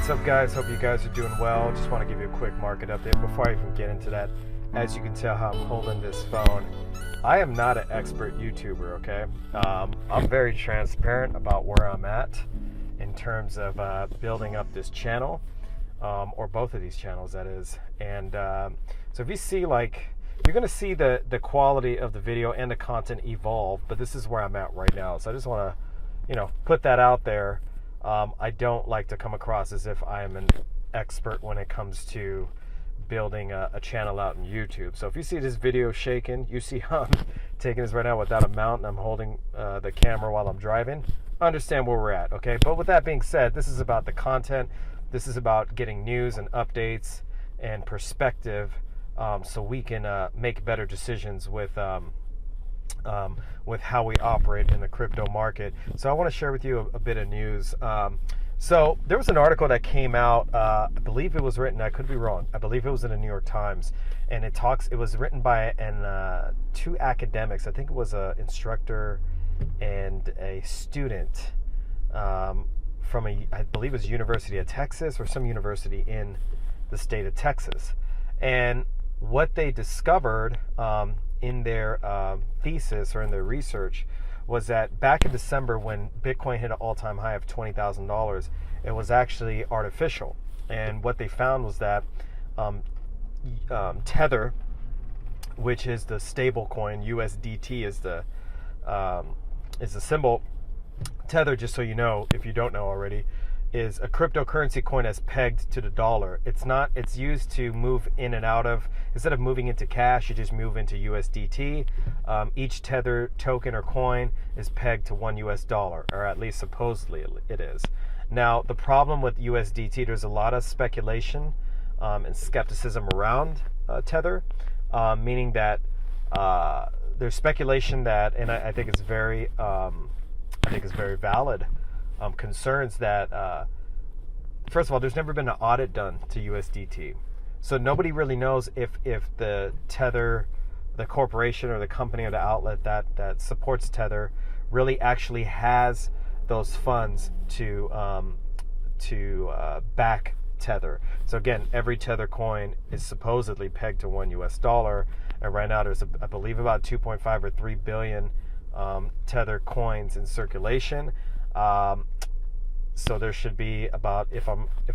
What's up, guys? Hope you guys are doing well. Just want to give you a quick market update before I even get into that. As you can tell how I'm holding this phone, I am not an expert YouTuber, okay? I'm very transparent about where I'm at in terms of building up this channel, or both of these channels, that is. And so if you see, like, you're going to see the quality of the video and the content evolve, but this is where I'm at right now. So I just want to, put that out there. I don't like to come across as if I am an expert when it comes to building a channel out in YouTube. So if you see this video shaking, you see how I'm taking this right now without a mount and I'm holding the camera while I'm driving, understand where we're at, okay? But with that being said, this is about the content. This is about getting news and updates and perspective, so we can make better decisions with how we operate in the crypto market. So I want to share with you a bit of news. So there was an article that came out, I believe it was written, I could be wrong, I believe it was in the New York Times, and it was written by two academics. I think it was an instructor and a student from I believe it was University of Texas or some university in the state of Texas. And what they discovered in their thesis or in their research was that back in December, when Bitcoin hit an all-time high of $20,000, it was actually artificial. And what they found was that Tether, which is the stable coin, USDT is the symbol. Tether, just so you know, if you don't know already, is a cryptocurrency coin that's pegged to the dollar. It's used to move in and out of, instead of moving into cash, you just move into USDT. Each Tether token or coin is pegged to $1, or at least supposedly it is. Now, the problem with USDT, there's a lot of speculation and skepticism around Tether, meaning that there's speculation that, and I think it's very valid, concerns that, first of all, there's never been an audit done to USDT. So nobody really knows if the Tether, the corporation or the company or the outlet that supports Tether really actually has those funds to back Tether. So again, every Tether coin is supposedly pegged to $1, and right now there's, I believe, about 2.5 or 3 billion Tether coins in circulation. So there should be about, if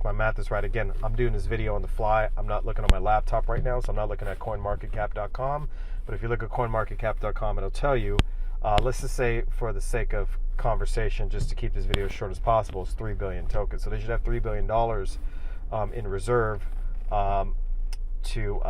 my math is right, again, I'm doing this video on the fly. I'm not looking on my laptop right now, so I'm not looking at CoinMarketCap.com. But if you look at CoinMarketCap.com, it'll tell you, let's just say, for the sake of conversation, just to keep this video as short as possible, it's 3 billion tokens. So they should have $3 billion in reserve to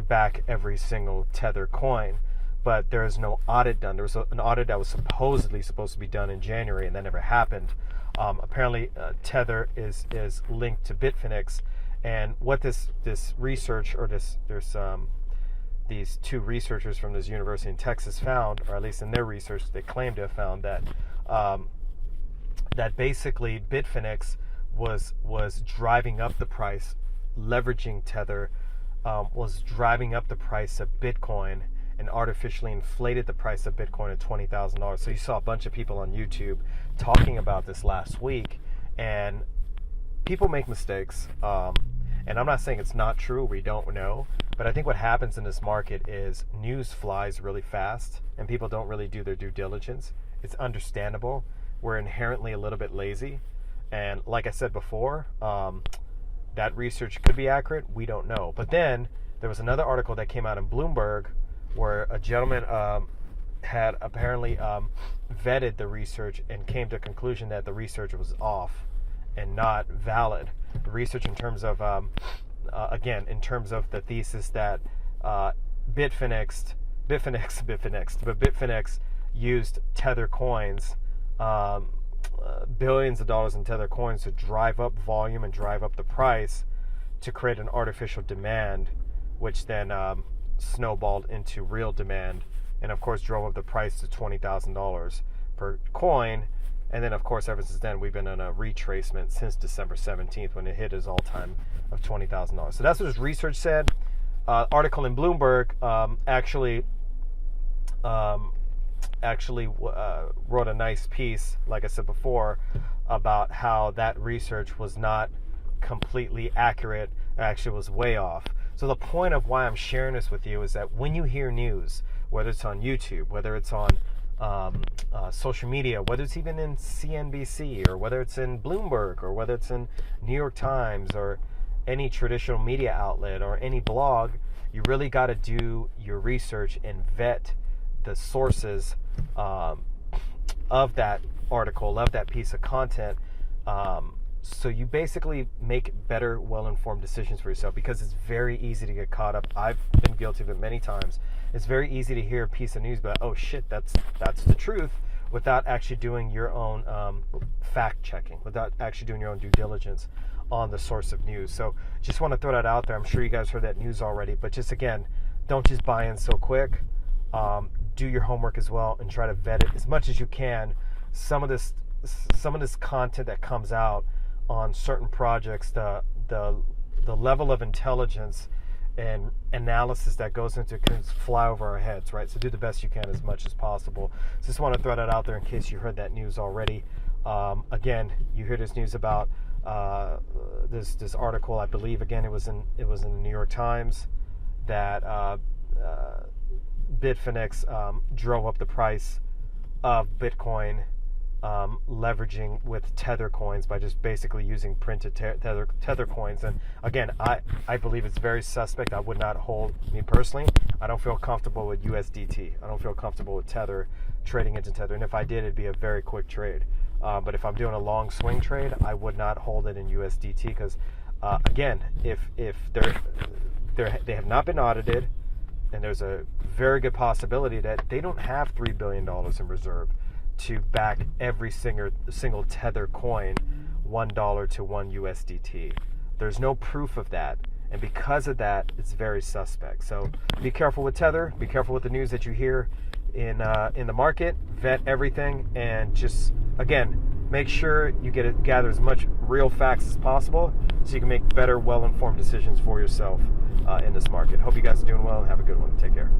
back every single Tether coin. But there is no audit done. There was an audit that was supposedly supposed to be done in January, and that never happened. Apparently, Tether is linked to Bitfinex, and what this research, or these two researchers from this university in Texas found, or at least in their research, they claim to have found that that basically Bitfinex was driving up the price, leveraging Tether, was driving up the price of Bitcoin, and artificially inflated the price of Bitcoin at $20,000. So you saw a bunch of people on YouTube talking about this last week, and people make mistakes. And I'm not saying it's not true, we don't know, but I think what happens in this market is news flies really fast, and people don't really do their due diligence. It's understandable. We're inherently a little bit lazy, and like I said before, that research could be accurate, we don't know. But then there was another article that came out in Bloomberg where a gentleman had apparently vetted the research and came to a conclusion that the research was off and not valid. The research in terms of, again, in terms of the thesis that Bitfinex used Tether coins, billions of dollars in Tether coins, to drive up volume and drive up the price to create an artificial demand, which then snowballed into real demand, and of course drove up the price to $20,000 per coin. And then of course ever since then we've been on a retracement since December 17th, when it hit its all-time of $20,000. So that's what his research said. Article in Bloomberg actually wrote a nice piece, like I said before, about how that research was not completely accurate. It actually was way off. So the point of why I'm sharing this with you is that when you hear news, whether it's on YouTube, whether it's on social media, whether it's even in CNBC, or whether it's in Bloomberg, or whether it's in New York Times, or any traditional media outlet, or any blog, you really got to do your research and vet the sources of that article, of that piece of content, so you basically make better, well-informed decisions for yourself, because it's very easy to get caught up. I've been guilty of it many times. It's very easy to hear a piece of news, but oh shit, that's the truth, without actually doing your own fact checking, without actually doing your own due diligence on the source of news. So just want to throw that out there. I'm sure you guys heard that news already, but just again, don't just buy in so quick. Do your homework as well and try to vet it as much as you can. Some of this content that comes out on certain projects, the level of intelligence and analysis that goes into it can fly over our heads, right? So do the best you can as much as possible. So just want to throw that out there in case you heard that news already. Again, you hear this news about this article. I believe again it was in the New York Times that Bitfinex drove up the price of Bitcoin, leveraging with Tether coins by just basically using printed tether coins. And again, I believe it's very suspect. I would not hold, me personally, I don't feel comfortable with USDT. I don't feel comfortable with Tether, trading into Tether. And if I did, it'd be a very quick trade. But if I'm doing a long swing trade, I would not hold it in USDT because, again, if they have not been audited, and there's a very good possibility that they don't have $3 billion in reserve to back every single Tether coin $1 to 1 USDT. There's no proof of that, and because of that, it's very suspect. So be careful with Tether. Be careful with the news that you hear in the market. Vet everything, and just again, make sure you gather as much real facts as possible so you can make better, well-informed decisions for yourself in this market. Hope you guys are doing well and have a good one. Take care.